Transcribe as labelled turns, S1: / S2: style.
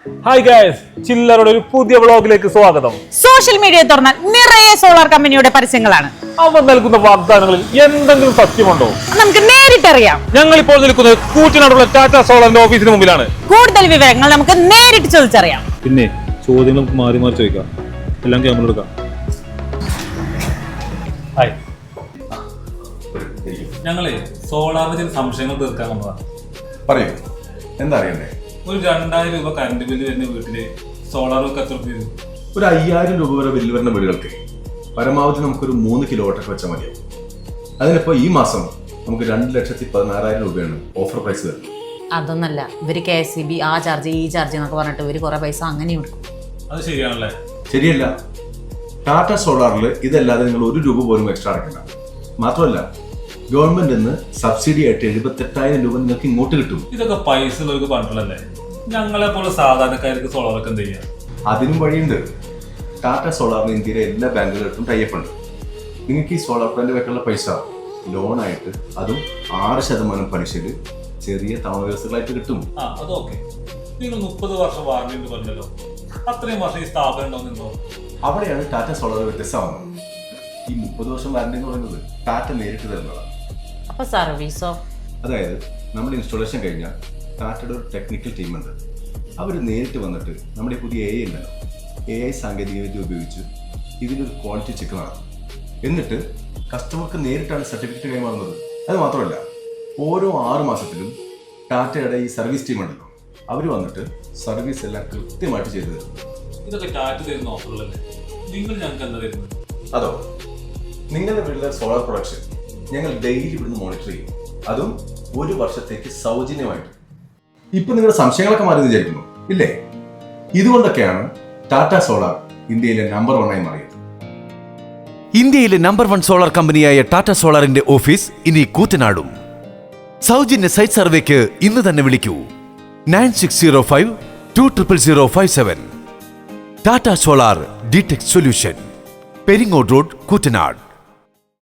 S1: Hi guys, ചില്ലറുടെ ഒരു പുതിയ വ്ളോഗിലേക്ക് സ്വാഗതം.
S2: സോഷ്യൽ മീഡിയ തുറന്നാൽ നിറയെ സോളാർ കമ്പനിയുടെ പരസ്യങ്ങളാണ്.
S1: അവർ നൽകുന്ന വാഗ്ദാനങ്ങളിൽ എന്തെങ്കിലും സത്യമുണ്ടോ?
S2: നമുക്ക് നേരിട്ടറിയാം.
S1: ഞങ്ങൾ ഇപ്പോൾ നിൽക്കുന്നത് കൂറ്റനാടുള്ള ടാറ്റ സോളറിന്റെ ഓഫീസിന് മുമ്പിലാണ്.
S2: കൂടുതൽ വിവരങ്ങൾ നമുക്ക് നേരിട്ട് ചോദിച്ചറിയാം.
S1: പിന്നെ ചോദ്യങ്ങൾ നമുക്ക് മാറി മാറി ചോദിക്കാം. എല്ലാം ക്യാമറ എടുക്കാം. ഹായ്, ഞങ്ങളെ സോളാറിന് ചില സംശയങ്ങൾ തീർക്കാൻ വന്നതാണ്.
S3: പറയൂ, എന്താ അറിയണ്ടേ?
S1: ഒരു 2000 രൂപ കറണ്ട് ബില്ല് വരുന്ന വീട്ടില് സോളാർ എത്ര വരും?
S3: ഒരു 5000 രൂപ വരെ ബില്ല് വരുന്ന വീടുകൾക്ക് പരമാവധി നമുക്കൊരു 3 കിലോവാട്ടൊക്കെ വെച്ചാൽ മതിയാവും. അതിനിപ്പോ ഈ മാസം നമുക്ക് 2,16,000 രൂപയാണ് ഓഫർ പ്രൈസ് വരുന്നത്.
S2: അതൊന്നല്ല, ഇവര് KSEB ആ ചാർജ് ഈ ചാർജ് എന്നൊക്കെ പറഞ്ഞിട്ട് ഇവര് കുറെ പൈസ അങ്ങനെ കൊടുക്കും.
S1: അത് ശരിയാണല്ലേ?
S3: ശരിയല്ല. ടാറ്റ സോളാറിൽ ഇതല്ലാതെ നിങ്ങൾ 1 രൂപ പോലും എക്സ്ട്രാ അടയ്ക്കണ്ട. മാത്രമല്ല, ഗവൺമെന്റ് നിന്ന് സബ്സിഡി ആയിട്ട് 78,000 രൂപ നിങ്ങൾക്ക് ഇങ്ങോട്ട് കിട്ടും.
S1: ഇതൊക്കെ പൈസ ഉള്ളവർക്ക് പറഞ്ഞിട്ടല്ലേ? ഞങ്ങളെ പോലെ സാധാരണക്കാർക്ക് സോളാറൊക്കെ എന്ത് ചെയ്യാം?
S3: അതിനും വഴിയുണ്ട്. ടാറ്റ സോളാറിന് ഇന്ത്യയിലെ എല്ലാ ബാങ്കുകൾക്കും ടൈപ്പ് ഉണ്ട്. നിങ്ങൾക്ക് ഈ സോളാർ പ്ലാന്റ് വെക്കാനുള്ള പൈസ ലോണായിട്ട്, അതും 6% പലിശയിൽ ചെറിയ തവണ വ്യവസ്ഥകളായിട്ട് കിട്ടും.
S1: അതൊക്കെ നിങ്ങൾ 30 വർഷം വാറന്റി എന്ന് പറഞ്ഞല്ലോ, അത്രയും വർഷം ഈ സ്ഥാപനം ഉണ്ടോ?
S3: അവിടെയാണ് ടാറ്റ സോളാർ വ്യത്യസ്തമാകുന്നത്. ഈ 30 വർഷം വാറന്റി എന്ന് പറയുന്നത് ടാറ്റ നേരിട്ട് തരുന്നതാണ്.
S2: അപ്പൊ സർവീസോ?
S3: അതായത് നമ്മുടെ ഇൻസ്റ്റാളേഷൻ കഴിഞ്ഞാൽ ടാറ്റയുടെ ഒരു ടെക്നിക്കൽ ടീമുണ്ട്. അവർ നേരിട്ട് വന്നിട്ട് നമ്മുടെ പുതിയ AI ഉണ്ടല്ലോ, AI സാങ്കേതികവിദ്യ ഉപയോഗിച്ച് ഇതിനൊരു ക്വാളിറ്റി ചെക്ക് നടത്തും. എന്നിട്ട് കസ്റ്റമർക്ക് നേരിട്ടാണ് സർട്ടിഫിക്കറ്റ് കൈമാറുന്നത്. അത് മാത്രമല്ല, ഓരോ 6 മാസത്തിലും ടാറ്റയുടെ ഈ സർവീസ് ടീം ഉണ്ടല്ലോ, അവർ വന്നിട്ട് സർവീസ് എല്ലാം കൃത്യമായിട്ട് ചെയ്തു തരും.
S1: ഇതൊക്കെ ടാറ്റ തരുന്ന ഓഫറുകളല്ലേ? നിങ്ങൾ ഞങ്ങൾക്ക് എന്താ തരുന്നത്?
S3: അതോ, നിങ്ങളുടെ വീട്ടിലെ സോളാർ പ്രൊഡക്ഷൻ ഞങ്ങൾ ഡെയിലി ഇവിടുന്ന് മോണിറ്റർ ചെയ്യും. അതും 1 വർഷത്തേക്ക് സൗജന്യമായിട്ട്. ഇപ്പൊ നിങ്ങളുടെ സംശയങ്ങളൊക്കെ മാറി വിചാരിക്കുന്നു ഇല്ലേ? ഇതുകൊണ്ടൊക്കെയാണ് ടാറ്റ സോളാർ ഇന്ത്യയിലെ നമ്പർ 1 ആയി മാറിയത്.
S4: ഇന്ത്യയിലെ നമ്പർ 1 സോളാർ കമ്പനിയായ ടാറ്റ സോളാറിന്റെ ഓഫീസ് ഇനി കൂറ്റനാടും. സൗജന്യ സൈറ്റ് സർവേക്ക് ഇന്ന് തന്നെ വിളിക്കൂ 9605-20057. Tata solar DTech solution, Peringode road, Koottanad.